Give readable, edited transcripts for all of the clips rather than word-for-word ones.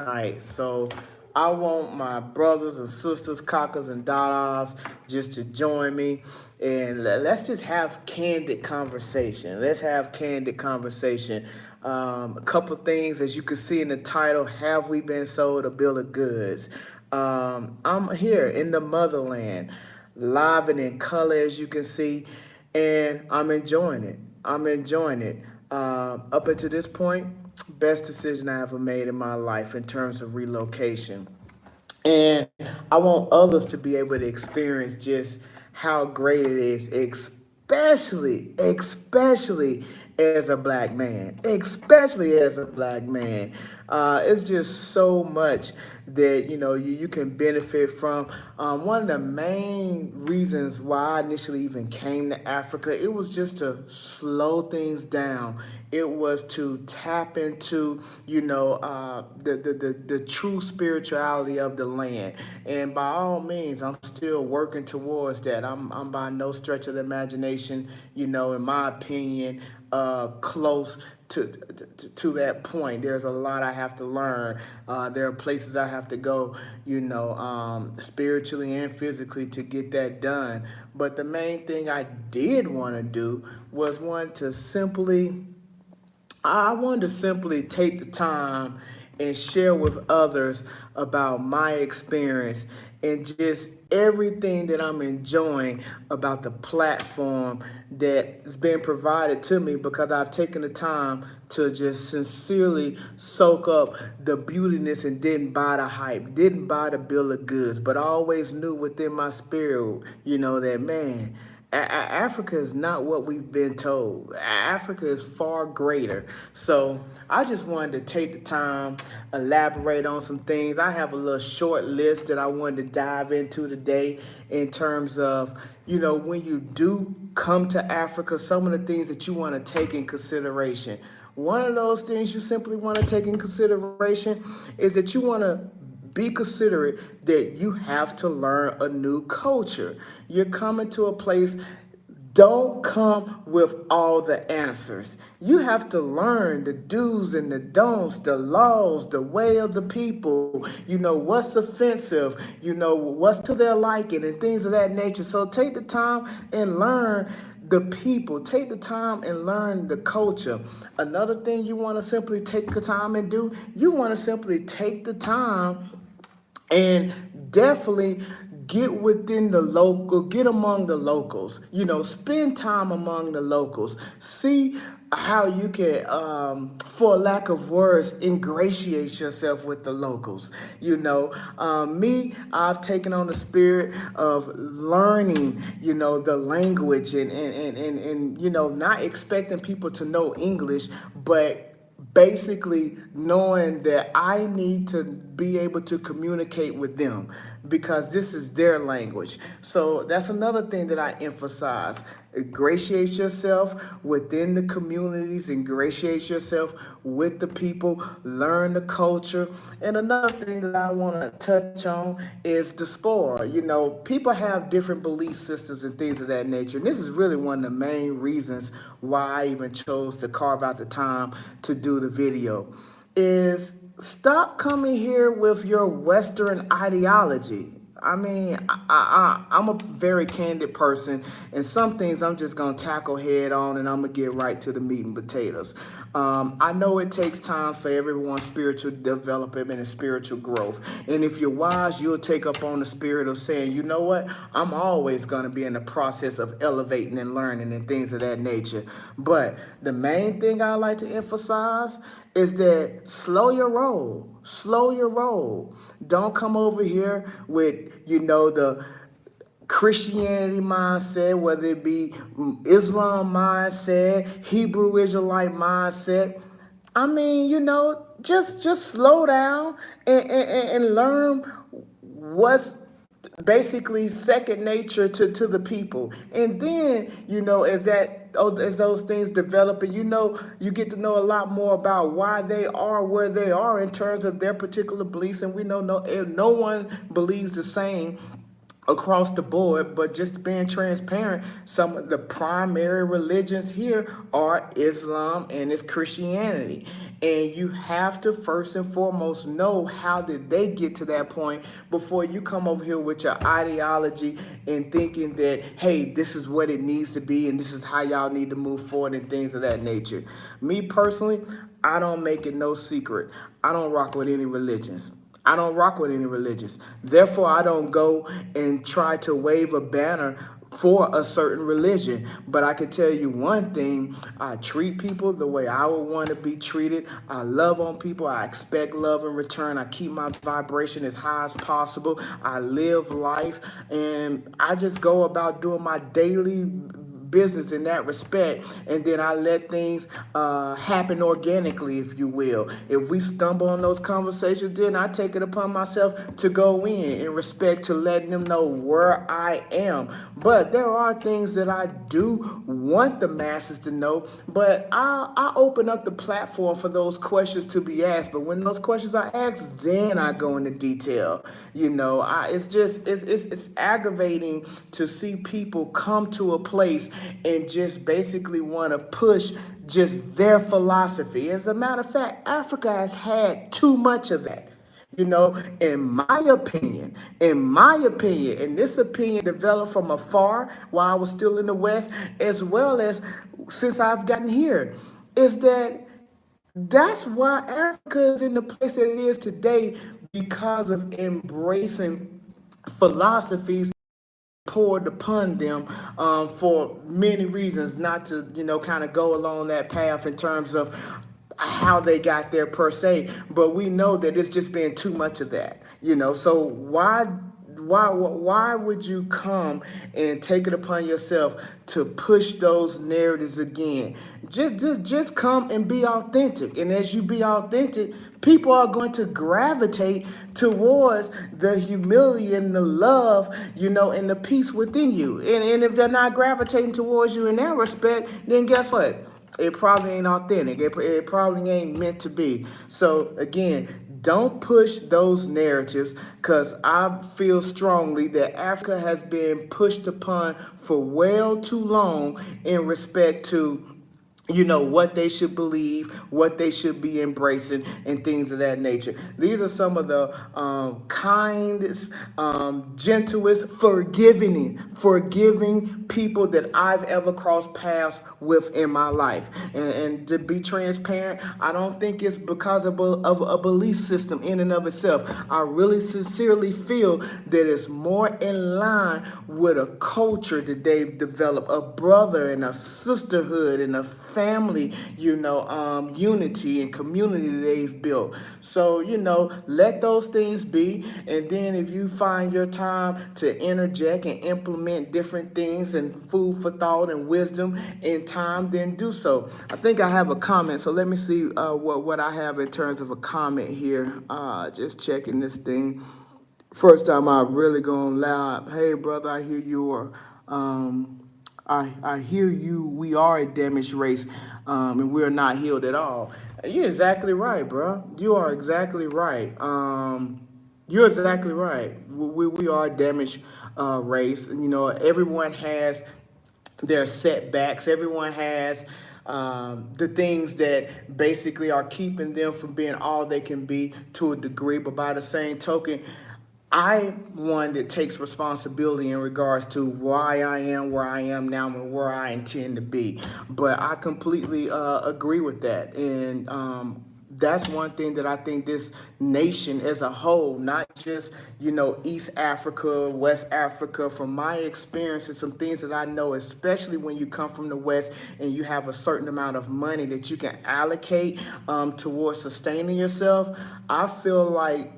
Alright, so I want my brothers and sisters, kakas and dadas, just to join me, and let's just have candid conversation. Let's have candid conversation. A couple things, as you can see in the title, have we been sold a bill of goods? I'm here in the motherland, live and in color, as you can see, and I'm enjoying it. I'm enjoying it. Up until this point, best decision I ever made in my life in terms of relocation. And I want others to be able to experience just how great it is, especially as a black man, especially as a black man. It's just so much that you can benefit from. One of the main reasons why I initially even came to Africa, it was just to slow things down. It was to tap into the true spirituality of the land. And by all means, I'm still working towards that. I'm by no stretch of the imagination, in my opinion, close to that point. There's a lot I have to learn. There are places I have to go, spiritually and physically to get that done. But the main thing I did want to do was I wanted to simply take the time and share with others about my experience and just everything that I'm enjoying about the platform that's been provided to me, because I've taken the time to just sincerely soak up the beautiness and didn't buy the hype, didn't buy the bill of goods, but I always knew within my spirit, that man, Africa is not what we've been told. Africa is far greater. So I just wanted to take the time, elaborate on some things. I have a little short list that I wanted to dive into today in terms of, when you do come to Africa, some of the things that you want to take in consideration. One of those things you simply want to take in consideration is that you want to be considerate that you have to learn a new culture. You're coming to a place, don't come with all the answers. You have to learn the do's and the don'ts, the laws, the way of the people, what's offensive, what's to their liking and things of that nature. So take the time and learn the people. Take the time and learn the culture. Another thing you want to simply take the time and do, you want to simply take the time and definitely get among the locals, spend time among the locals, see how you can, for lack of words, ingratiate yourself with the locals. Me, I've taken on the spirit of learning, the language, and not expecting people to know English, but basically knowing that I need to be able to communicate with them because this is their language. So that's another thing that I emphasize. Ingratiate yourself within the communities, ingratiate yourself with the people, learn the culture. And another thing that I want to touch on is diaspora. People have different belief systems and things of that nature. And this is really one of the main reasons why I even chose to carve out the time to do the video. Is stop coming here with your Western ideology. I mean, I'm a very candid person, and some things I'm just going to tackle head on, and I'm going to get right to the meat and potatoes. I know it takes time for everyone's spiritual development and spiritual growth. And if you're wise, you'll take up on the spirit of saying, you know what, I'm always going to be in the process of elevating and learning and things of that nature. But the main thing I like to emphasize is that slow your roll. Slow your roll. Don't come over here with, the Christianity mindset, whether it be Islam mindset, Hebrew Israelite mindset. I mean, just slow down and learn what's basically second nature to the people. And then, as those things develop, and you get to know a lot more about why they are where they are in terms of their particular beliefs. And we know no one believes the same across the board, but just being transparent, some of the primary religions here are Islam and it's Christianity. And you have to first and foremost know how did they get to that point before you come over here with your ideology and thinking that, hey, this is what it needs to be and this is how y'all need to move forward and things of that nature. Me personally, I don't make it no secret. I don't rock with any religions. I don't rock with any religions. Therefore, I don't go and try to wave a banner for a certain religion. But I can tell you one thing, I treat people the way I would want to be treated. I love on people. I expect love in return. I keep my vibration as high as possible. I live life and I just go about doing my daily business in that respect, and then I let things happen organically, if you will. If we stumble on those conversations, then I take it upon myself to go in respect to letting them know where I am. But there are things that I do want the masses to know, but I open up the platform for those questions to be asked. But when those questions are asked, then I go into detail. It's aggravating to see people come to a place and just basically want to push just their philosophy. As a matter of fact, Africa has had too much of that. In my opinion, and this opinion developed from afar while I was still in the West, as well as since I've gotten here, is that that's why Africa is in the place that it is today because of embracing philosophies poured upon them for many reasons, not to kind of go along that path in terms of how they got there per se, but we know that it's just been too much of that. So why would you come and take it upon yourself to push those narratives again? Just come and be authentic, and as you be authentic, people are going to gravitate towards the humility and the love, and the peace within you. And if they're not gravitating towards you in that respect, then guess what? It probably ain't authentic. It probably ain't meant to be. So again, don't push those narratives, because I feel strongly that Africa has been pushed upon for well too long in respect to what they should believe, what they should be embracing, and things of that nature. These are some of the kindest, gentlest, forgiving people that I've ever crossed paths with in my life. And to be transparent, I don't think it's because of a belief system in and of itself. I really sincerely feel that it's more in line with a culture that they've developed, a brother and a sisterhood and a family, unity and community that they've built. So, let those things be. And then if you find your time to interject and implement different things and food for thought and wisdom in time, then do so. I think I have a comment. So let me see what I have in terms of a comment here. Just checking this thing. First time I really going loud. Hey, brother, I hear you. Or I hear you. We are a damaged race, and we're not healed at all. You're exactly right, bro. You are exactly right. You're exactly right. We are a damaged race. Everyone has their setbacks. Everyone has the things that basically are keeping them from being all they can be to a degree. But by the same token, I'm one that takes responsibility in regards to why I am where I am now and where I intend to be. But I completely agree with that. And that's one thing that I think this nation as a whole, not just, East Africa, West Africa, from my experience and some things that I know, especially when you come from the West and you have a certain amount of money that you can allocate towards sustaining yourself, I feel like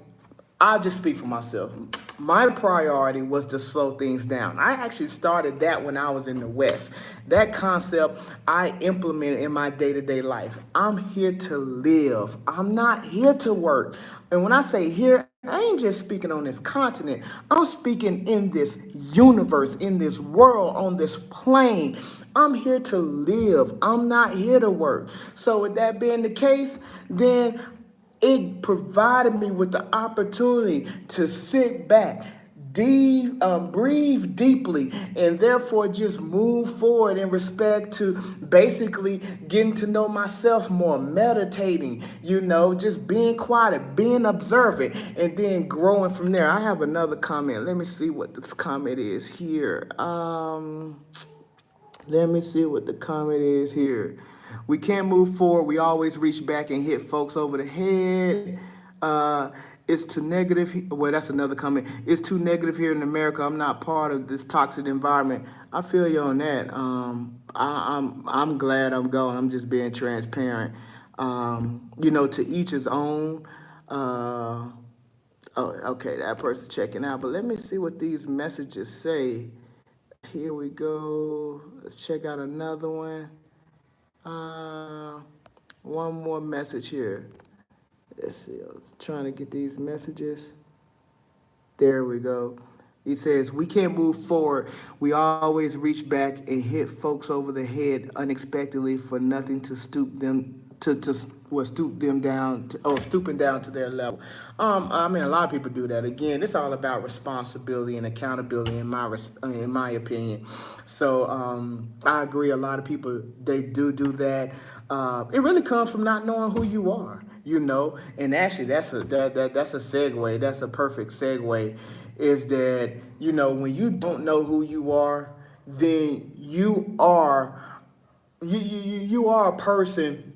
I'll just speak for myself. My priority was to slow things down. I actually started that when I was in the West. That concept I implemented in my day-to-day life. I'm here to live. I'm not here to work. And when I say here, I ain't just speaking on this continent. I'm speaking in this universe, in this world, on this plane. I'm here to live. I'm not here to work. So with that being the case, then it provided me with the opportunity to sit back, breathe deeply, and therefore just move forward in respect to basically getting to know myself more, meditating, just being quiet, being observant, and then growing from there. I have another comment. Let me see what this comment is here. Let me see what the comment is here. We can't move forward. We always reach back and hit folks over the head. It's too negative. Well, that's another comment. It's too negative here in America. I'm not part of this toxic environment. I feel you on that. I'm glad I'm going. I'm just being transparent. To each his own. Oh, okay, that person's checking out. But let me see what these messages say. Here we go. Let's check out another one. One more message here. Let's see. I was trying to get these messages. There we go. He says, we can't move forward. We always reach back and hit folks over the head unexpectedly for nothing to stoop them stooping down to their level. A lot of people do that. Again, it's all about responsibility and accountability in my opinion. So I agree. A lot of people, they do that. It really comes from not knowing who you are, and actually that's a segue. That's a perfect segue. Is that when you don't know who you are, then you are a person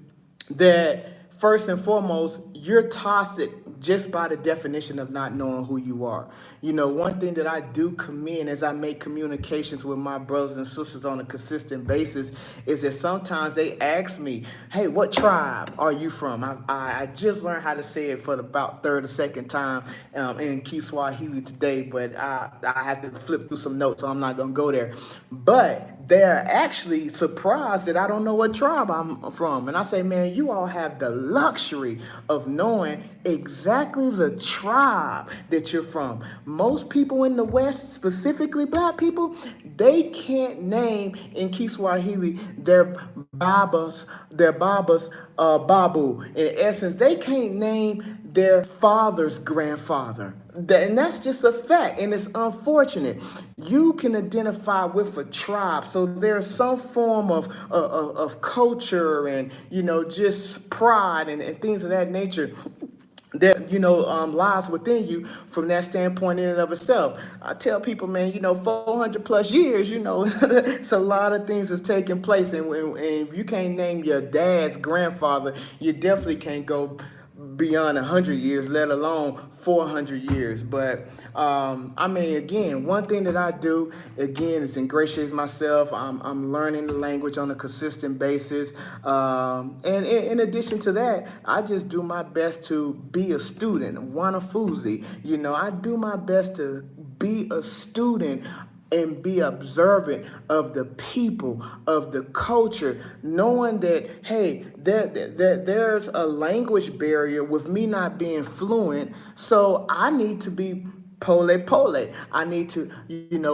that first and foremost, you're toxic just by the definition of not knowing who you are. One thing that I do commend as I make communications with my brothers and sisters on a consistent basis is that sometimes they ask me, hey, what tribe are you from? I just learned how to say it for about third or second time in Kiswahili today, but I have to flip through some notes, so I'm not going to go there. But they're actually surprised that I don't know what tribe I'm from. And I say, man, you all have the luxury of knowing exactly the tribe that you're from. Most people in the West, specifically black people, they can't name in Kiswahili their babas babu. In essence, they can't name their father's grandfather. And that's just a fact, and it's unfortunate. You can identify with a tribe, so there's some form of culture and just pride and things of that nature that lies within you from that standpoint in and of itself. I tell people, man, 400 plus years, it's a lot of things that's taking place, and if you can't name your dad's grandfather, you definitely can't go beyond 100 years, let alone 400 years. But again, one thing that I do again is ingratiate myself. I'm learning the language on a consistent basis, and in addition to that, I just do my best to be a student. Wanafunzi, I do my best to be a student and be observant of the people, of the culture, knowing that, hey, there's a language barrier with me not being fluent, so I need to be pole. I need to,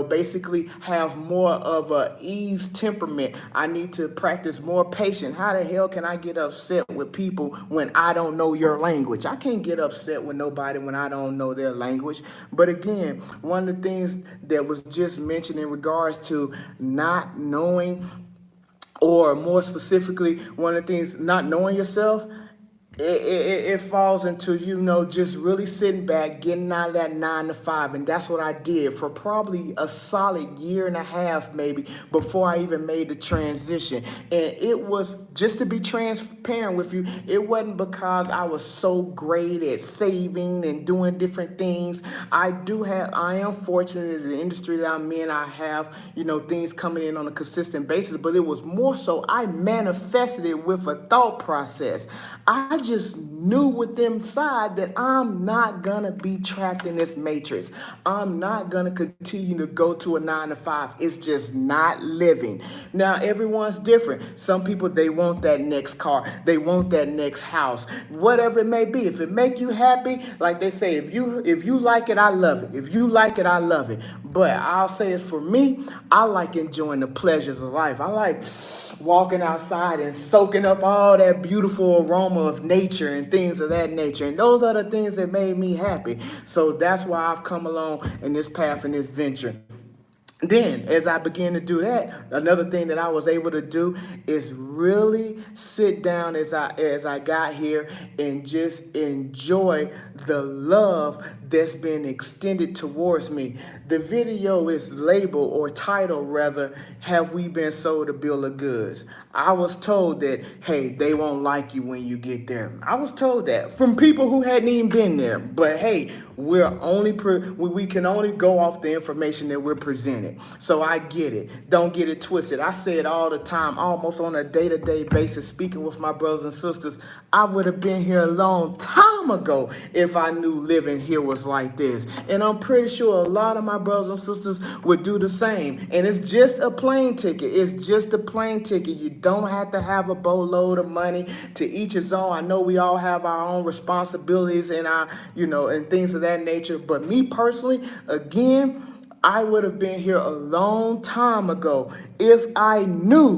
basically have more of a ease temperament. I need to practice more patience. How the hell can I get upset with people when I don't know your language? I can't get upset with nobody when I don't know their language. But again, one of the things that was just mentioned in regards to not knowing, or more specifically, one of the things, not knowing yourself, it falls into, just really sitting back, getting out of that 9 to 5. And that's what I did for probably a solid year and a half, maybe, before I even made the transition. And it was, just to be transparent with you, it wasn't because I was so great at saving and doing different things. I am fortunate in the industry that I'm in. I have, things coming in on a consistent basis, but it was more so I manifested it with a thought process. I just knew within inside that I'm not going to be trapped in this matrix. I'm not going to continue to go to a 9 to 5. It's just not living. Now, everyone's different. Some people, they want that next car. They want that next house. Whatever it may be. If it make you happy, like they say, if you like it, I love it. If you like it, I love it. But I'll say it for me, I like enjoying the pleasures of life. I like walking outside and soaking up all that beautiful aroma of nature and things of that nature. And those are the things that made me happy. So that's why I've come along in this path and this venture. Then, as I began to do that, another thing that I was able to do is really sit down as I got here and just enjoy the love that's been extended towards me. The video is labeled, or titled rather, "Have We Been Sold a Bill of Goods?" I was told that, hey, they won't like you when you get there. I was told that from people who hadn't even been there. But hey, we can only go off the information that we're presented. So I get it. Don't get it twisted. I say it all the time, almost on a day-to-day basis, speaking with my brothers and sisters. I would have been here a long time ago if I knew living here was like this. And I'm pretty sure a lot of my brothers and sisters would do the same. And it's just a plane ticket. It's just a plane ticket. You don't have to have a boatload of money. To each his own. I know we all have our own responsibilities and and things of that nature. But me personally, again, I would have been here a long time ago if I only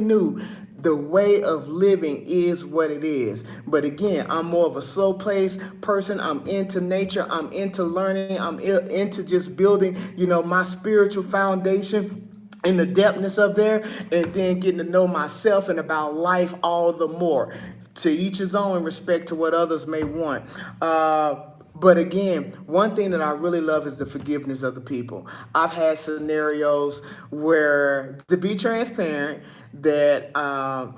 knew the way of living is what it is. But again, I'm more of a slow pace person. I'm into nature. I'm into learning. I'm into just building, my spiritual foundation in the depthness of there, and then getting to know myself and about life all the more. To each his own in respect to what others may want. But again, one thing that I really love is the forgiveness of the people. I've had scenarios where, to be transparent, that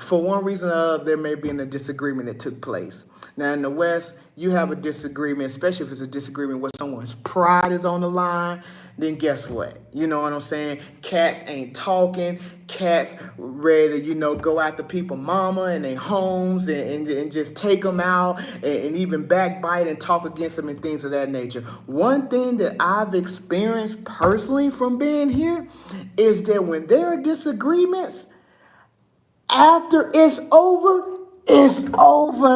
for one reason or another, there may be a disagreement that took place. Now, in the West, you have a disagreement, especially if it's a disagreement where someone's pride is on the line, then guess what? You know what I'm saying? Cats ain't talking. Cats ready to, go after people mama and their homes and just take them out and even backbite and talk against them and things of that nature. One thing that I've experienced personally from being here is that when there are disagreements, after it's over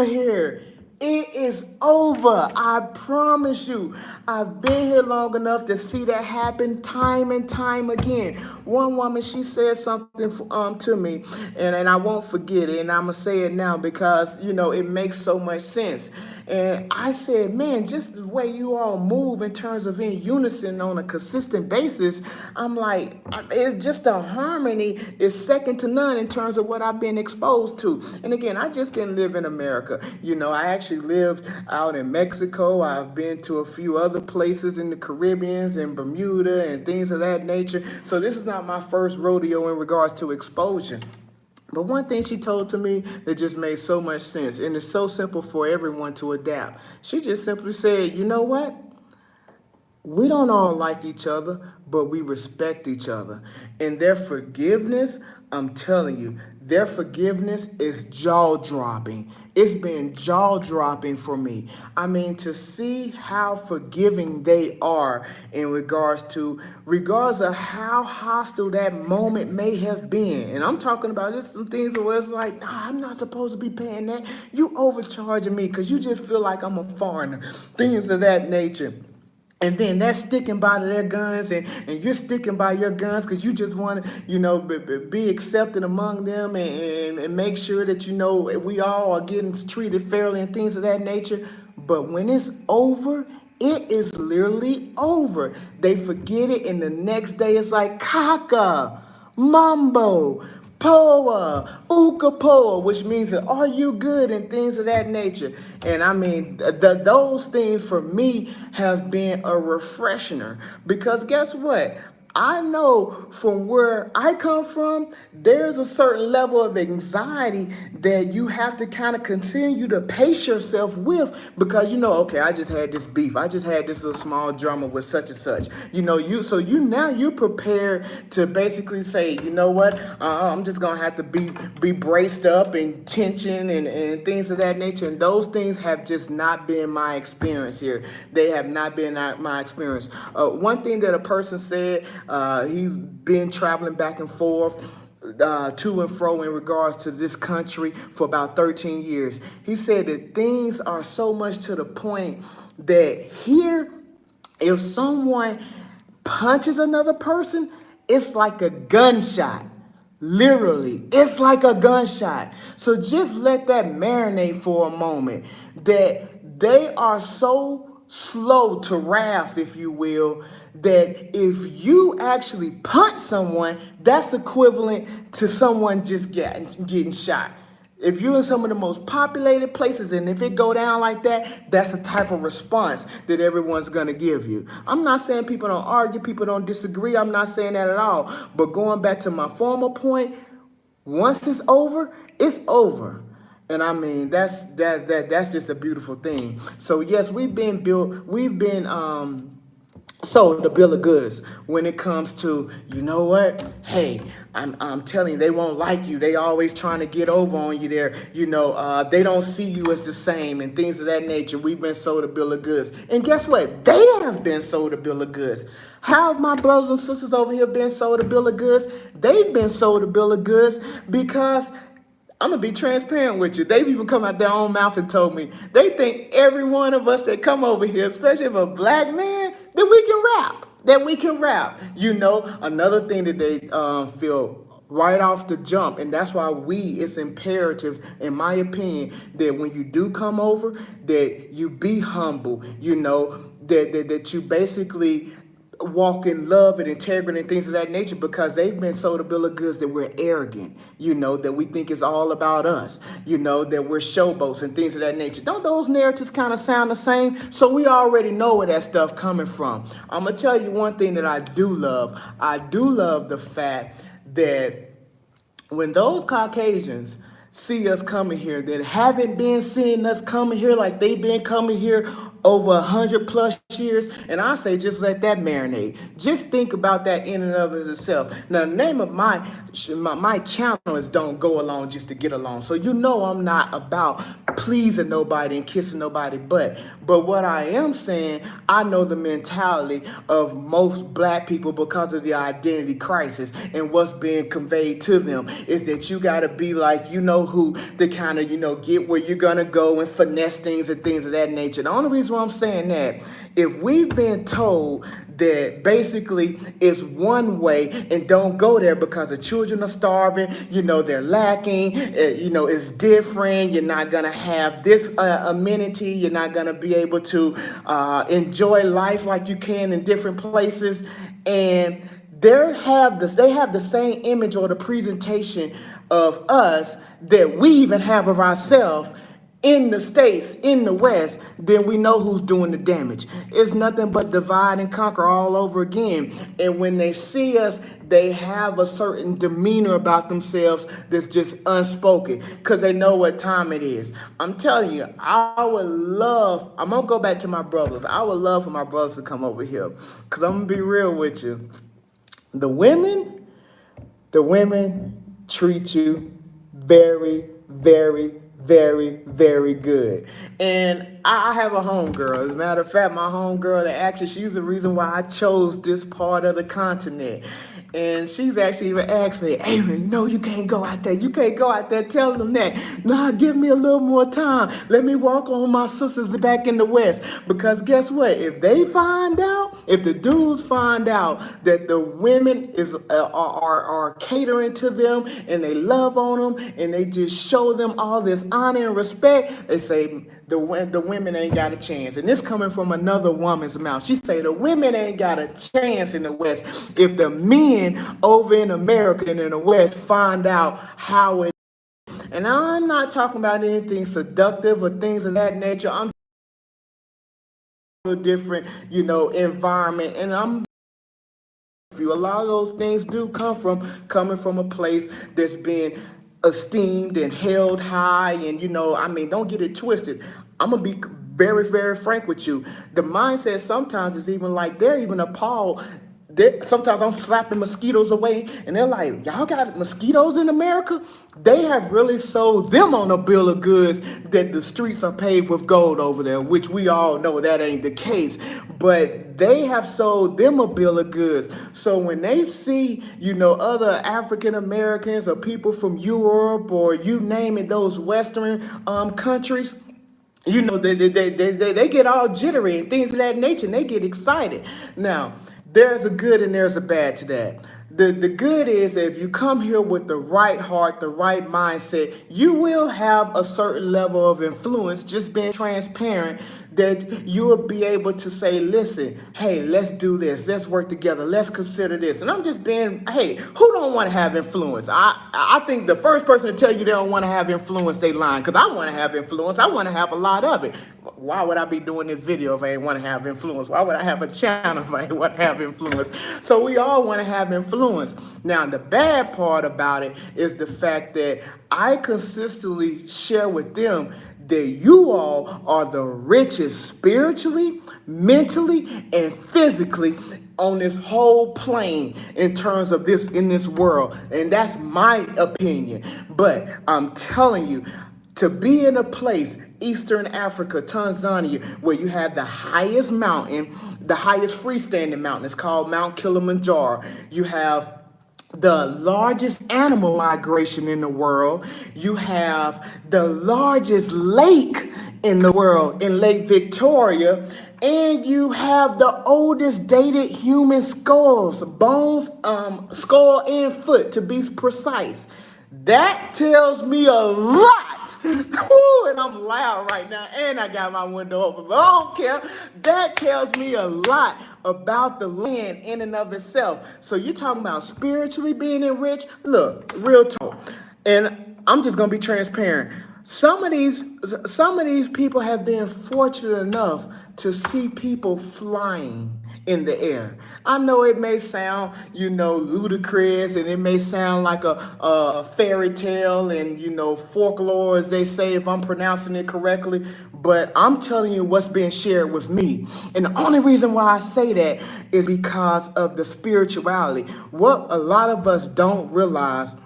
here. It is over. I promise you. I've been here long enough to see that happen time and time again. One woman, she said something to me, and I won't forget it, and I'm going to say it now because, it makes so much sense. And I said, man, just the way you all move in terms of in unison on a consistent basis, I'm like, it's just a harmony is second to none in terms of what I've been exposed to. And again, I just didn't live in America. I actually lived out in Mexico. I've been to a few other places in the Caribbean and Bermuda and things of that nature. So this is not my first rodeo in regards to exposure. But one thing she told to me that just made so much sense, and it's so simple for everyone to adapt. She just simply said, you know what? We don't all like each other, but we respect each other. And their forgiveness, I'm telling you, their forgiveness is jaw-dropping. It's been jaw-dropping for me. I mean, to see how forgiving they are regardless of how hostile that moment may have been. And I'm talking about this some things where it's like, nah, I'm not supposed to be paying that. You overcharging me because you just feel like I'm a foreigner. Things of that nature. And then they're sticking by their guns, and you're sticking by your guns because you just want to, be accepted among them and make sure that, we all are getting treated fairly and things of that nature. But when it's over, it is literally over. They forget it, and the next day it's like, Kaka, Mambo, Poa, Ukapoa, which means that are you good and things of that nature. And I mean, those things for me have been a refreshener because guess what? I know from where I come from, there's a certain level of anxiety that you have to kind of continue to pace yourself with because, okay, I just had this beef. I just had this little small drama with such and such. You're prepared to basically say, you know what, I'm just going to have to be braced up and tension and things of that nature. And those things have just not been my experience here. They have not been my experience. One thing that a person said, he's been traveling back and forth to and fro in regards to this country for about 13 years. He said that things are so much to the point that here, if someone punches another person, it's like a gunshot. Literally, it's like a gunshot. So just let that marinate for a moment. That they are so slow to wrath, if you will, that if you actually punch someone, that's equivalent to someone just getting shot. If you're in some of the most populated places and if it go down like that, that's the type of response that everyone's gonna give you. I'm not saying people don't argue, people don't disagree. I'm not saying that at all. But going back to my former point, once it's over, it's over. And I mean that's just a beautiful thing. So yes, we've been sold the bill of goods when it comes to, you know what, hey, I'm telling you, they won't like you, they always trying to get over on you there, they don't see you as the same and things of that nature. We've been sold a bill of goods, and guess what, they have been sold a bill of goods. How have my brothers and sisters over here been sold a bill of goods? They've been sold a bill of goods because I'm gonna be transparent with you. They've even come out their own mouth and told me they think every one of us that come over here, especially if a black man, that we can rap. That we can rap. Another thing that they feel right off the jump, and that's why it's imperative, in my opinion, that when you do come over, that you be humble. That you basically walk in love and integrity and things of that nature, because they've been sold a bill of goods that we're arrogant, that we think it's all about us, that we're showboats and things of that nature. Don't those narratives kind of sound the same? So we already know where that stuff coming from. I'm going to tell you one thing that I do love. I do love the fact that when those Caucasians see us coming here, that haven't been seeing us coming here like they've been coming here over 100+ years, and I say just let that marinate. Just think about that in and of itself. Now, the name of my channel is Don't Go Along Just to Get Along. So I'm not about pleasing nobody and kissing nobody, but what I am saying, I know the mentality of most black people because of the identity crisis, and what's being conveyed to them is that you got to be like who to kind of get where you're gonna go and finesse things and things of that nature. The only reason why I'm saying that, if we've been told that basically it's one way and don't go there because the children are starving, they're lacking, it's different, you're not gonna have this amenity, you're not gonna be able to enjoy life like you can in different places, and they have the same image or the presentation of us that we even have of ourselves in the States, in the West, then we know who's doing the damage. It's nothing but divide and conquer all over again. And when they see us, they have a certain demeanor about themselves that's just unspoken because they know what time it is. I'm telling you, I'm going to go back to my brothers. I would love for my brothers to come over here, because I'm going to be real with you. The women treat you very, very, very, very good. And I have a homegirl. As a matter of fact, my homegirl, she's the reason why I chose this part of the continent. And she's actually even asked me, Aaron, no, you can't go out there. You can't go out there telling them that. Nah, give me a little more time. Let me walk on my sisters back in the West. Because guess what? If the dudes find out that the women are catering to them and they love on them and they just show them all this honor and respect, they say the women ain't got a chance. And this coming from another woman's mouth. She say the women ain't got a chance in the West if the men over in America and in the West find out how it is. And I'm not talking about anything seductive or things of that nature. I'm a different, environment. And a lot of those things do coming from a place that's being esteemed and held high. And, don't get it twisted. I'm going to be very, very frank with you. The mindset sometimes is even like they're even appalled. Sometimes I'm slapping mosquitoes away, and they're like, y'all got mosquitoes in America? They have really sold them on a bill of goods that the streets are paved with gold over there, which we all know that ain't the case. But they have sold them a bill of goods. So when they see, other African Americans or people from Europe or you name it, those Western countries, they get all jittery and things of that nature, and they get excited. Now, there's a good and there's a bad to that. the good is that if you come here with the right heart, the right mindset, you will have a certain level of influence, just being transparent, that you will be able to say, listen, hey, let's do this. Let's work together. Let's consider this. And I'm just being, hey, who don't want to have influence? I think the first person to tell you they don't want to have influence, they lying. Because I want to have influence. I want to have a lot of it. Why would I be doing this video if I ain't want to have influence? Why would I have a channel if I ain't want to have influence? So we all want to have influence. Now, the bad part about it is the fact that I consistently share with them that you all are the richest spiritually, mentally, and physically on this whole plane in terms of this in this world. And that's my opinion. But I'm telling you, to be in a place, Eastern Africa, Tanzania, where you have the highest mountain, the highest freestanding mountain, it's called Mount Kilimanjaro. You have the largest animal migration in the world. You have the largest lake in the world, in Lake Victoria. And you have the oldest dated human skulls, bones, skull and foot to be precise. That tells me a lot. Woo, and I'm loud right now, and I got my window open, but I don't care. That tells me a lot about the land in and of itself. So you're talking about spiritually being enriched? Look, real talk. And I'm just gonna be transparent. Some of these people have been fortunate enough to see people flying in the air. I know it may sound, ludicrous, and it may sound like a fairy tale and, folklore, as they say, if I'm pronouncing it correctly, but I'm telling you what's being shared with me. And the only reason why I say that is because of the spirituality. What a lot of us don't realize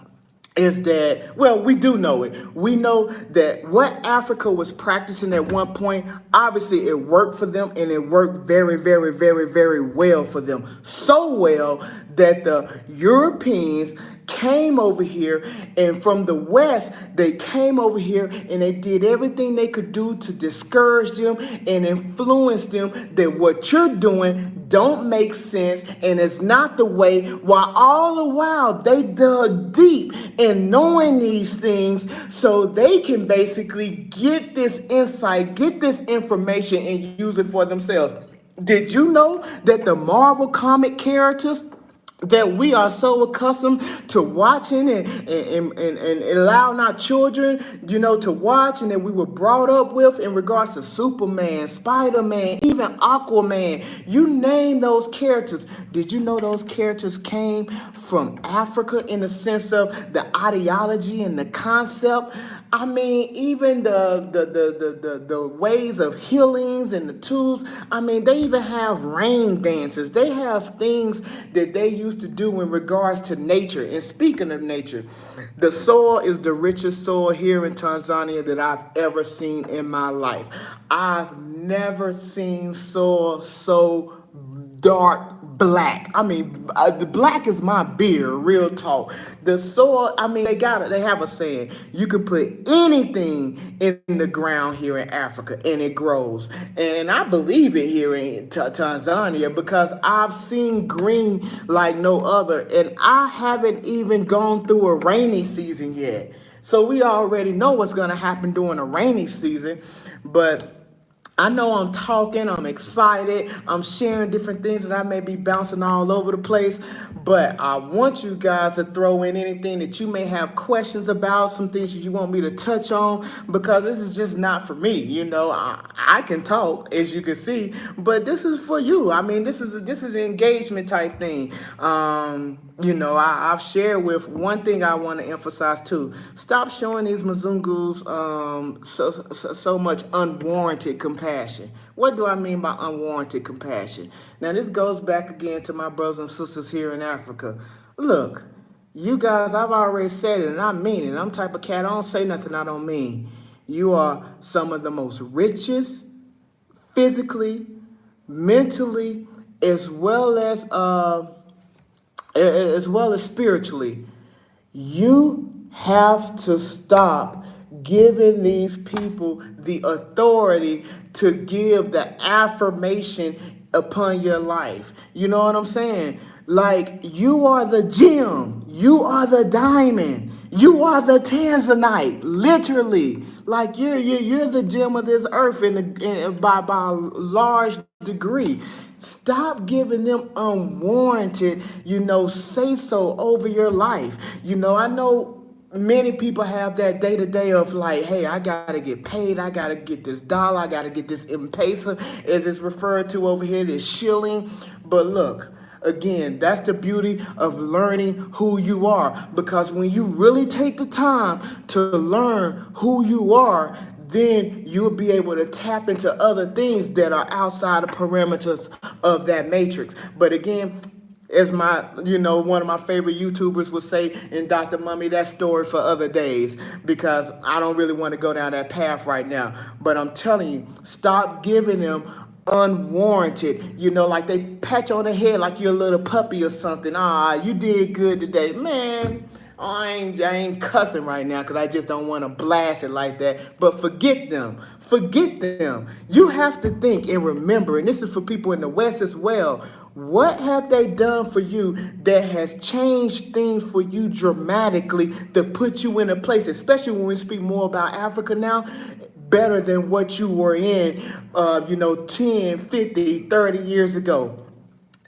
is that, well, we do know it. We know that what Africa was practicing at one point, obviously it worked for them, and it worked very, very, very, very well for them. So well that the Europeans came over here, and from the West, they came over here and they did everything they could do to discourage them and influence them that what you're doing don't make sense and it's not the way, while all the while they dug deep in knowing these things so they can basically get this insight, get this information, and use it for themselves. Did you know that the Marvel comic characters that we are so accustomed to watching and allowing our children, to watch, and that we were brought up with in regards to Superman, Spider-Man, even Aquaman, you name those characters. Did you know those characters came from Africa in the sense of the ideology and the concept? I mean, even the ways of healings and the tools. I mean, they even have rain dances. They have things that they used to do in regards to nature. And speaking of nature, the soil is the richest soil here in Tanzania that I've ever seen in my life. I've never seen soil so dark black. I mean, the black is my beer, real talk. The soil, I mean, they have a saying, you can put anything in the ground here in Africa and it grows. And I believe it here in Tanzania because I've seen green like no other, and I haven't even gone through a rainy season yet. So we already know what's going to happen during a rainy season, but I know I'm talking, I'm excited, I'm sharing different things that I may be bouncing all over the place, but I want you guys to throw in anything that you may have questions about, some things that you want me to touch on, because this is just not for me. I can talk, as you can see, but this is for you. I mean, this is an engagement type thing. I've shared with one thing I want to emphasize too. Stop showing these Mzungus so much unwarranted compassion. What do I mean by unwarranted compassion? Now, this goes back again to my brothers and sisters here in Africa. Look, you guys, I've already said it, and I mean it. I'm the type of cat, I don't say nothing I don't mean. You are some of the most richest, physically, mentally, as well as spiritually. You have to stop giving these people the authority to give the affirmation upon your life. You know what I'm saying? Like, you are the gem, you are the diamond, you are the tanzanite, literally. Like, you're the gem of this earth by a large degree. Stop giving them unwarranted, say so over your life. I know many people have that day to day of like, hey, I gotta get paid, I gotta get this dollar, I gotta get this M-Pesa, as it's referred to over here, this shilling. But look, again, that's the beauty of learning who you are. Because when you really take the time to learn who you are, then you'll be able to tap into other things that are outside the parameters of that matrix. But again, as one of my favorite YouTubers would say, in Dr. Mummy, that story for other days, because I don't really want to go down that path right now. But I'm telling you, stop giving them unwarranted, like they pat you on the head like you're a little puppy or something. You did good today, man. I ain't cussing right now because I just don't want to blast it like that. But forget them. Forget them. You have to think and remember, and this is for people in the West as well. What have they done for you that has changed things for you dramatically to put you in a place, especially when we speak more about Africa now, better than what you were in, 10, 50, 30 years ago?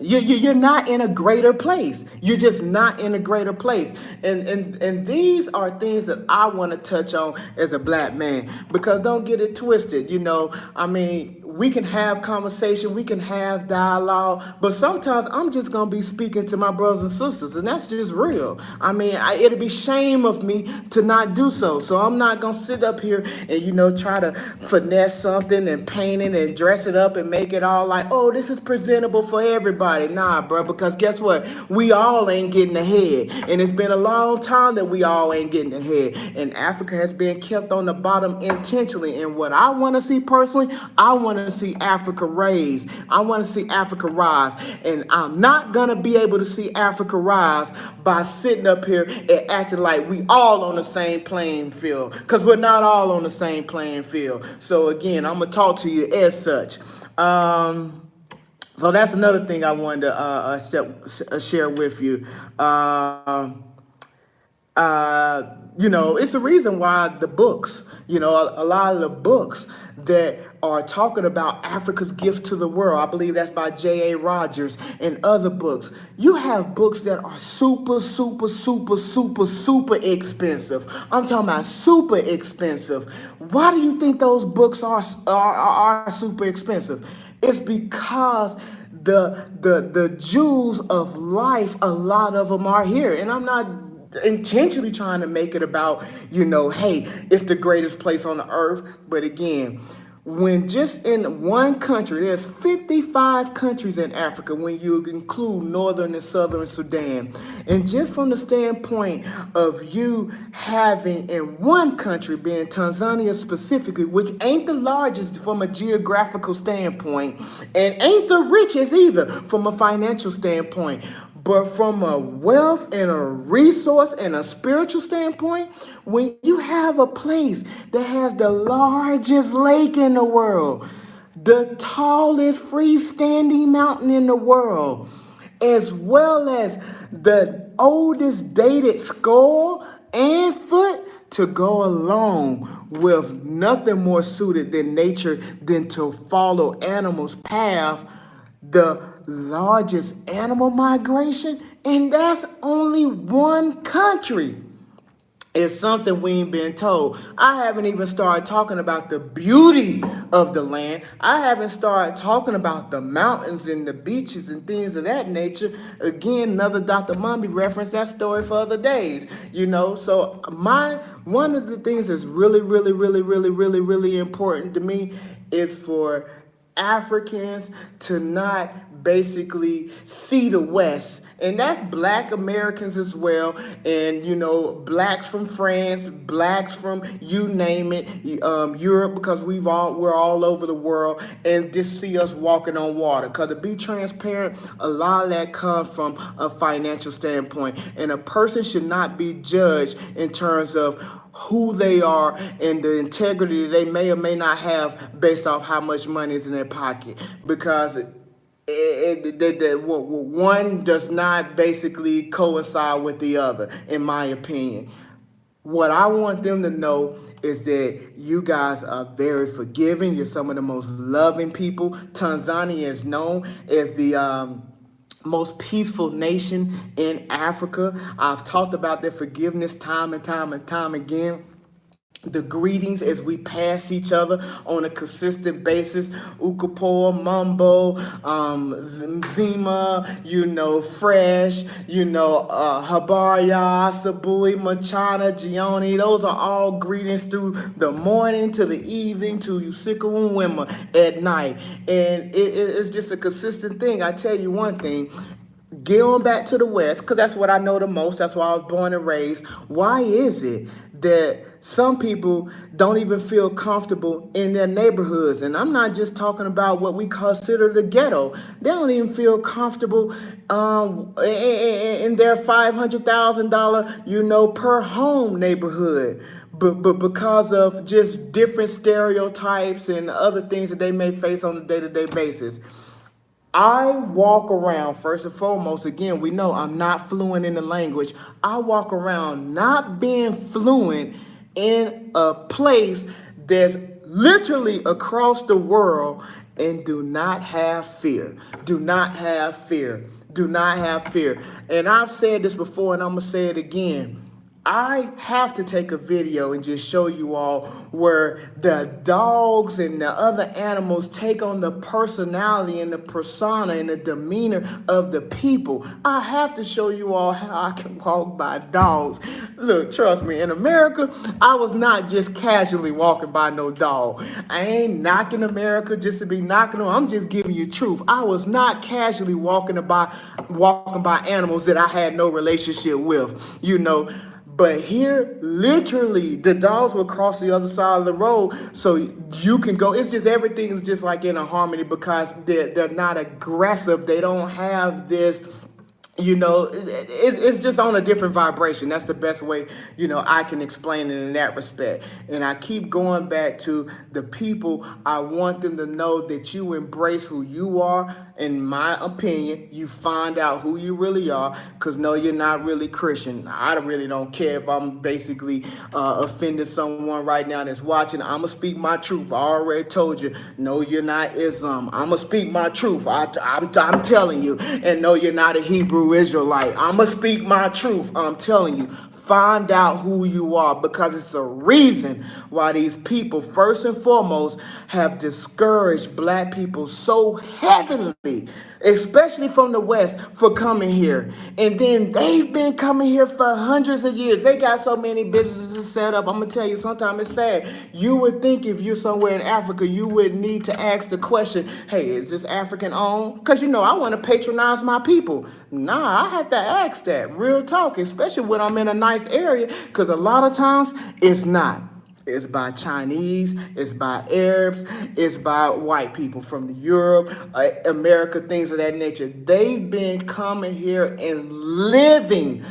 You're not in a greater place. You're just not in a greater place. And these are things that I want to touch on as a black man, because don't get it twisted. We can have conversation, we can have dialogue, but sometimes I'm just going to be speaking to my brothers and sisters, and that's just real. It'd be shame of me to not do so. So I'm not going to sit up here and, try to finesse something and paint it and dress it up and make it all like, oh, this is presentable for everybody. Nah, bro, because guess what? We all ain't getting ahead. And it's been a long time that we all ain't getting ahead. And Africa has been kept on the bottom intentionally. And what I want to see personally, I want to see Africa raise. I want to see Africa rise. And I'm not going to be able to see Africa rise by sitting up here and acting like we all on the same playing field, because we're not all on the same playing field. So again, I'm going to talk to you as such. So that's another thing I wanted to share with you. It's the reason why the books, a lot of the books that are talking about Africa's gift to the world, I believe that's by J.A. Rogers and other books. You have books that are super, super, super, super, super expensive. I'm talking about super expensive. Why do you think those books are super expensive? It's because the jewels of life, a lot of them are here. And I'm not intentionally trying to make it about, hey, it's the greatest place on the earth. But again, when just in one country, there's 55 countries in Africa when you include northern and southern Sudan. And just from the standpoint of you having in one country, being Tanzania specifically, which ain't the largest from a geographical standpoint, and ain't the richest either from a financial standpoint, but from a wealth and a resource and a spiritual standpoint, when you have a place that has the largest lake in the world, the tallest freestanding mountain in the world, as well as the oldest dated skull and foot, to go along with nothing more suited than nature than to follow animals' path, the largest animal migration, and that's only one country. It's something we ain't been told. I haven't even started talking about the beauty of the land. I haven't started talking about the mountains and the beaches and things of that nature. Again, another Dr. Mummy reference, that story for other days. So one of the things that's really, really, really, really, really, really important to me is for Africans to not basically see the West. And that's black Americans as well. And, blacks from France, blacks from you name it, Europe, because we're all over the world, and just see us walking on water. Because to be transparent, a lot of that comes from a financial standpoint. And a person should not be judged in terms of who they are and the integrity that they may or may not have based off how much money is in their pocket. Because one does not basically coincide with the other, in my opinion. What I want them to know is that you guys are very forgiving. You're some of the most loving people. Tanzania is known as the most peaceful nation in Africa. I've talked about their forgiveness time and time and time again. The greetings as we pass each other on a consistent basis. Ukapoa, Mumbo, Zima, Fresh, Habarya, Sabui, Machana, Gioni. Those are all greetings through the morning to the evening to Usiku and Wima at night. And it's just a consistent thing. I tell you one thing. Get on back to the West, because that's what I know the most. That's why I was born and raised. Why is it that some people don't even feel comfortable in their neighborhoods? And I'm not just talking about what we consider the ghetto. They don't even feel comfortable in their $500,000, per home neighborhood. But because of just different stereotypes and other things that they may face on a day-to-day basis. I walk around, first and foremost, again, we know I'm not fluent in the language. I walk around not being fluent in a place that's literally across the world, and do not have fear. Do not have fear. Do not have fear. And I've said this before, and I'm going to say it again. I have to take a video and just show you all where the dogs and the other animals take on the personality and the persona and the demeanor of the people. I have to show you all how I can walk by dogs. Look, trust me, in America, I was not just casually walking by no dog. I ain't knocking America just to be knocking them. I'm just giving you truth. I was not casually walking by animals that I had no relationship with, But here, literally, the dogs will cross the other side of the road so you can go. It's just everything is just like in a harmony because they're not aggressive. They don't have this. It's just on a different vibration. That's the best way, I can explain it in that respect. And I keep going back to the people. I want them to know that you embrace who you are. In my opinion, you find out who you really are, because no, you're not really Christian. I really don't care if I'm basically offending someone right now that's watching. I'm going to speak my truth. I already told you, no, you're not Islam. I'm going to speak my truth. I'm telling you. And no, you're not a Hebrew Israelite. I'm going to speak my truth. I'm telling you. Find out who you are, because it's a reason why these people, first and foremost, have discouraged black people so heavily, especially from the West, for coming here. And then they've been coming here for hundreds of years. They got so many businesses set up. I'm going to tell you, sometimes it's sad. You would think if you're somewhere in Africa, you would need to ask the question, hey, is this African owned? Because, I want to patronize my people. Nah, I have to ask that. Real talk, especially when I'm in a nice area, because a lot of times it's not. It's by Chinese, it's by Arabs, it's by white people from Europe, America, things of that nature. They've been coming here and living,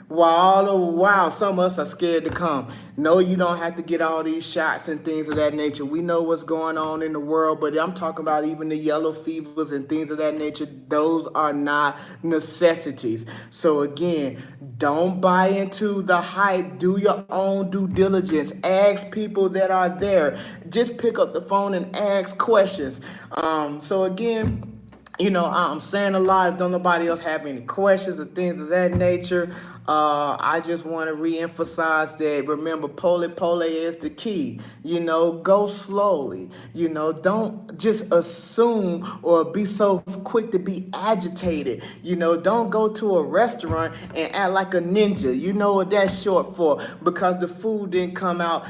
while all the while some of us are scared to come. No, you don't have to get all these shots and things of that nature. We know what's going on in the world, but I'm talking about even the yellow fevers and things of that nature. Those are not necessities. So again, don't buy into the hype. Do your own due diligence. Ask people that are there. Just pick up the phone and ask questions. So again, I'm saying a lot. If don't nobody else have any questions or things of that nature, I just want to reemphasize that, remember, pole is the key. Go slowly. Don't just assume or be so quick to be agitated. Don't go to a restaurant and act like a ninja. You know what that's short for, because the food didn't come out,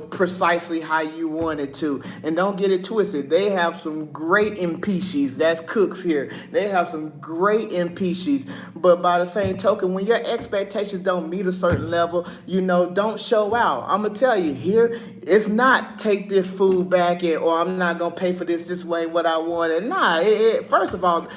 precisely how you wanted to. And don't get it twisted. They have some great impeachments. That's cooks here. They have some great impeachments. But by the same token, when your expectations don't meet a certain level, don't show out. I'm going to tell you, here, it's not take this food back or I'm not going to pay for this way and what I wanted. Nah, first of all,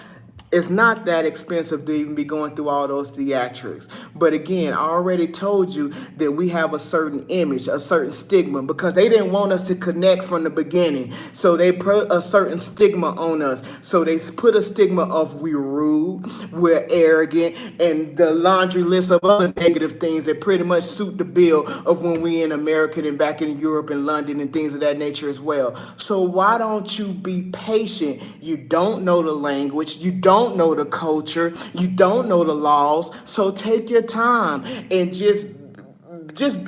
It's not that expensive to even be going through all those theatrics. But again, I already told you that we have a certain image, a certain stigma, because they didn't want us to connect from the beginning. So they put a certain stigma on us. So they put a stigma of we're rude, we're arrogant, and the laundry list of other negative things that pretty much suit the bill of when we in America and back in Europe and London and things of that nature as well. So why don't you be patient? You don't know the language, you don't know the culture, you don't know the laws. So take your time and just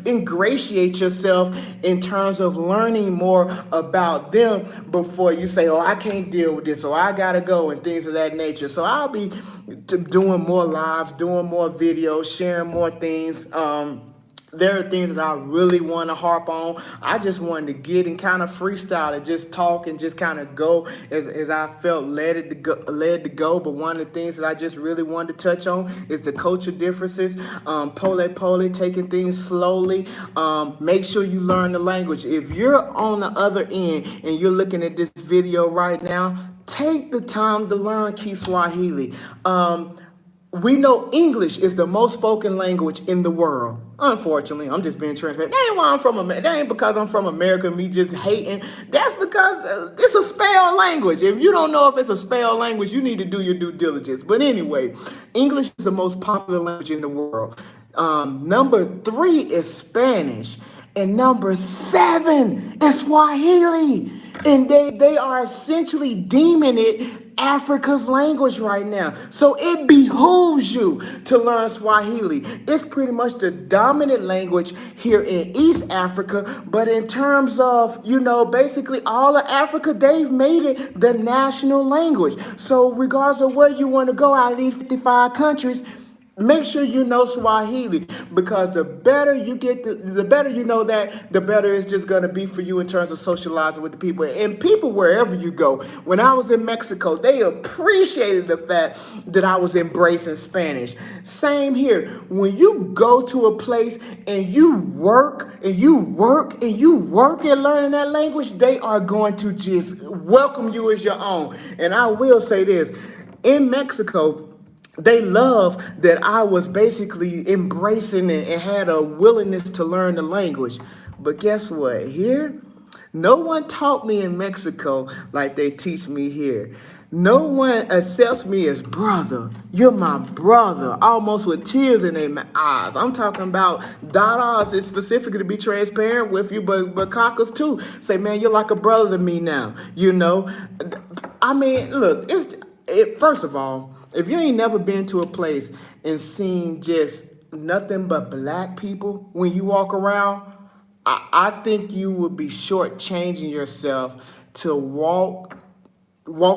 ingratiate yourself in terms of learning more about them before you say, oh, I can't deal with this, or I gotta go, and things of that nature. So I'll be doing more lives, doing more videos, sharing more things. There are things that I really want to harp on. I just wanted to get and kind of freestyle and just talk and just kind of go as I felt led to go. But one of the things that I just really wanted to touch on is the culture differences. Pole, taking things slowly. Make sure you learn the language. If you're on the other end and you're looking at this video right now, take the time to learn Kiswahili. We know English is the most spoken language in the world. Unfortunately, I'm just being transparent. That ain't why I'm from America. That ain't because I'm from America, me just hating. That's because it's a spell language. If you don't know if it's a spell language, you need to do your due diligence. But anyway, English is the most popular language in the world. Number 3 is Spanish. And number 7 is Swahili. And they are essentially deeming it Africa's language right now. So it behooves you to learn Swahili. It's pretty much the dominant language here in East Africa. But in terms of, basically all of Africa, they've made it the national language. So regardless of where you want to go out of these 55 countries, make sure you know Swahili, because the better you get, the better you know that, the better it's just going to be for you in terms of socializing with the people. And people wherever you go. When I was in Mexico, they appreciated the fact that I was embracing Spanish. Same here. When you go to a place and you work and you work and you work at learning that language, they are going to just welcome you as your own. And I will say this, in Mexico, they love that I was basically embracing and had a willingness to learn the language. But guess what? Here, no one taught me in Mexico like they teach me here. No one accepts me as brother. You're my brother, almost with tears in their eyes. I'm talking about Dadas is specifically to be transparent with you, but Kakas too. Say, man, you're like a brother to me now. I mean, look, first of all, if you ain't never been to a place and seen just nothing but black people when you walk around, I think you would be shortchanging yourself to walk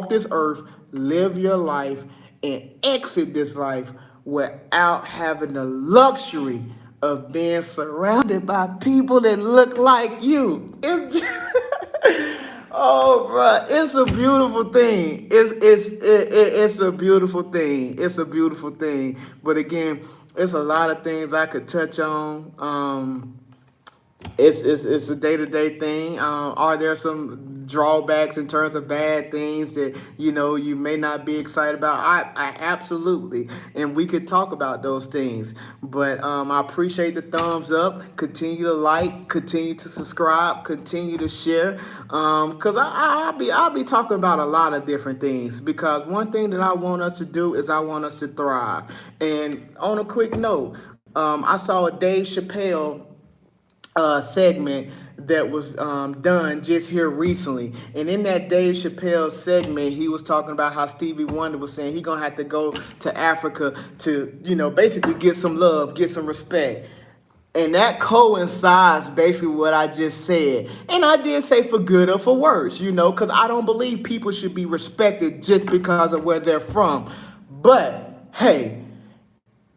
this earth, live your life, and exit this life without having the luxury of being surrounded by people that look like you. It's just oh, bro, it's a beautiful thing. It's a beautiful thing. It's a beautiful thing. But again, it's a lot of things I could touch on. It's a day-to-day thing. Are there some drawbacks in terms of bad things that you may not be excited about? I absolutely, and we could talk about those things. But I appreciate the thumbs up. Continue to like, continue to subscribe, continue to share. Cause I'll be talking about a lot of different things. Because one thing that I want us to do is I want us to thrive. And on a quick note, I saw a Dave Chappelle segment that was done just here recently. And in that Dave Chappelle segment, he was talking about how Stevie Wonder was saying he gonna have to go to Africa to, basically get some love, get some respect. And that coincides basically what I just said. And I did say for good or for worse, because I don't believe people should be respected just because of where they're from. But hey,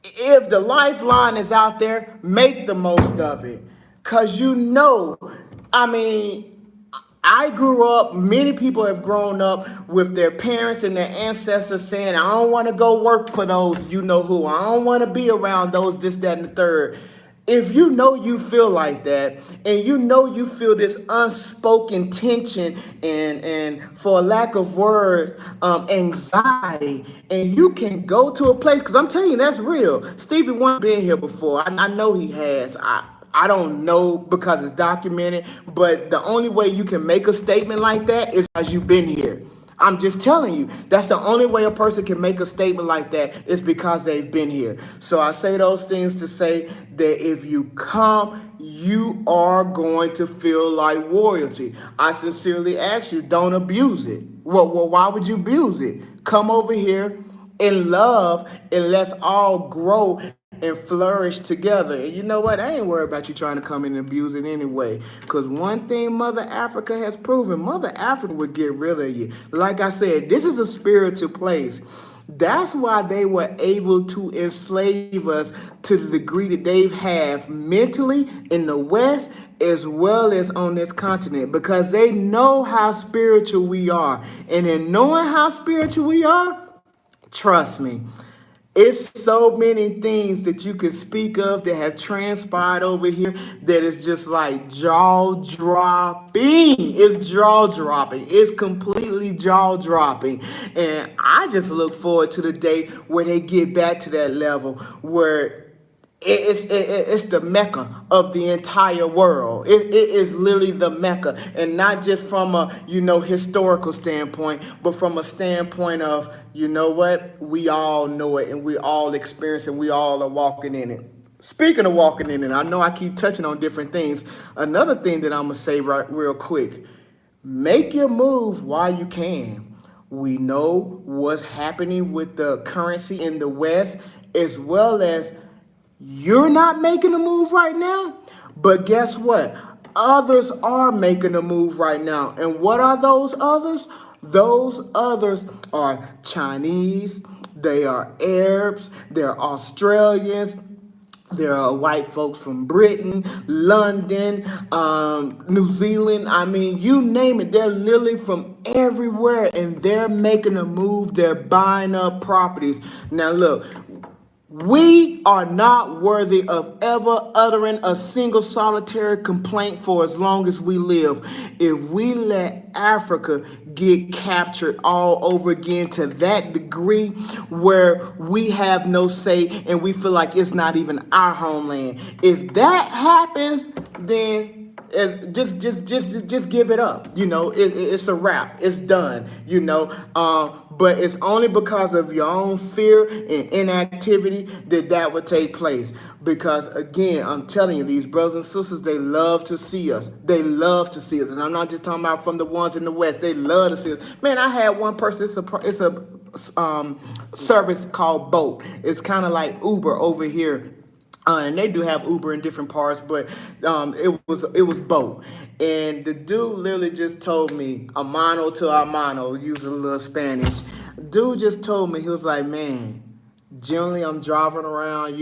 if the lifeline is out there, make the most of it. Because I grew up, many people have grown up with their parents and their ancestors saying, I don't want to go work for those you know who. I don't want to be around those, this, that, and the third. if you know you feel like that, and you know you feel this unspoken tension and for lack of words, anxiety, and you can go to a place, because I'm telling you, that's real. Stevie Wonder been here before. I know he has. I don't know because it's documented, but the only way you can make a statement like that is because you've been here. I'm just telling you, that's the only way a person can make a statement like that is because they've been here. So I say those things to say that if you come, you are going to feel like royalty. I sincerely ask you, don't abuse it. Well, why would you abuse it? Come over here in love, and let's all grow and flourish together. And you know what? I ain't worried about you trying to come in and abuse it anyway. Because one thing Mother Africa has proven, Mother Africa would get rid of you. Like I said, this is a spiritual place. That's why they were able to enslave us to the degree that they have mentally in the West as well as on this continent, because they know how spiritual we are. And in knowing how spiritual we are, trust me, it's so many things that you can speak of that have transpired over here that is just like jaw dropping. It's jaw dropping. It's completely jaw dropping. And I just look forward to the day where they get back to that level where it's the Mecca of the entire world. It is literally the Mecca, and not just from a historical standpoint, but from a standpoint of what, we all know it and we all experience it and we all are walking in it. Speaking of walking in it, I know I keep touching on different things. Another thing that I'm gonna say right real quick: make your move while you can. We know what's happening with the currency in the West, as well as you're not making a move right now, but guess what? Others are making a move right now. And what are those others? Those others are Chinese, they are Arabs, they're Australians, there are white folks from Britain, London, New Zealand. I mean, you name it. They're literally from everywhere, and they're making a move. They're buying up properties. Now, look, we are not worthy of ever uttering a single solitary complaint for as long as we live. If we let Africa get captured all over again to that degree where we have no say and we feel like it's not even our homeland, if that happens, then just give it up. It's a wrap. It's done. But it's only because of your own fear and inactivity that would take place. Because again, I'm telling you, these brothers and sisters, they love to see us. They love to see us, and I'm not just talking about from the ones in the West. They love to see us. Man, I had one person. It's a service called Boat. It's kind of like Uber over here. And they do have Uber in different parts, but it was Boat. And the dude literally just told me, a mano to a mano, using a little Spanish. Dude just told me, he was like, man, generally I'm driving around,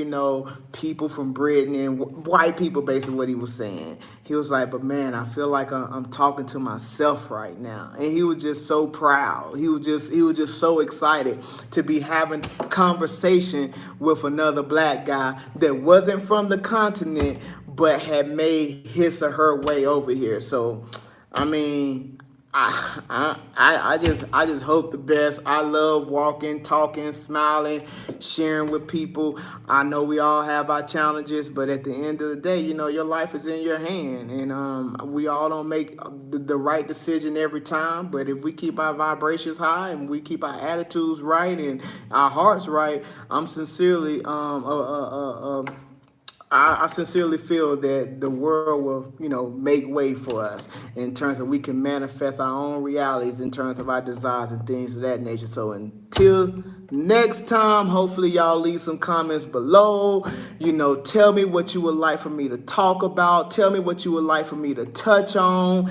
people from Britain and white people, basically what he was saying. He was like, but man, I feel like I'm talking to myself right now. And he was just so proud. He was just so excited to be having conversation with another black guy that wasn't from the continent, but had made his or her way over here. So, I mean, I just hope the best. I love walking, talking, smiling, sharing with people. I know we all have our challenges, but at the end of the day, your life is in your hand, and we all don't make the right decision every time. But if we keep our vibrations high and we keep our attitudes right and our hearts right, I'm sincerely I sincerely feel that the world will, make way for us in terms of we can manifest our own realities in terms of our desires and things of that nature. So until next time, hopefully y'all leave some comments below. Tell me what you would like for me to talk about. Tell me what you would like for me to touch on.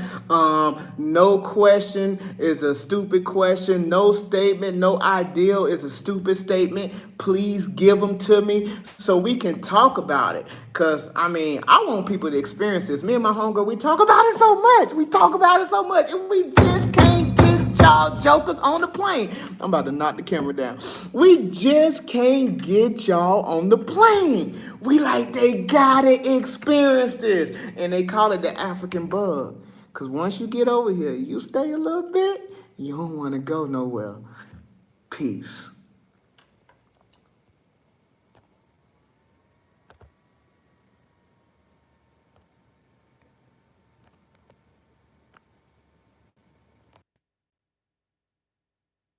No question is a stupid question. No statement, no ideal is a stupid statement. Please give them to me so we can talk about it. Because, I want people to experience this. Me and my homegirl, we talk about it so much. And we just can't get y'all jokers on the plane. I'm about to knock the camera down. We just can't get y'all on the plane. We like, they gotta experience this. And they call it the African bug. Because once you get over here, you stay a little bit, you don't want to go nowhere. Peace.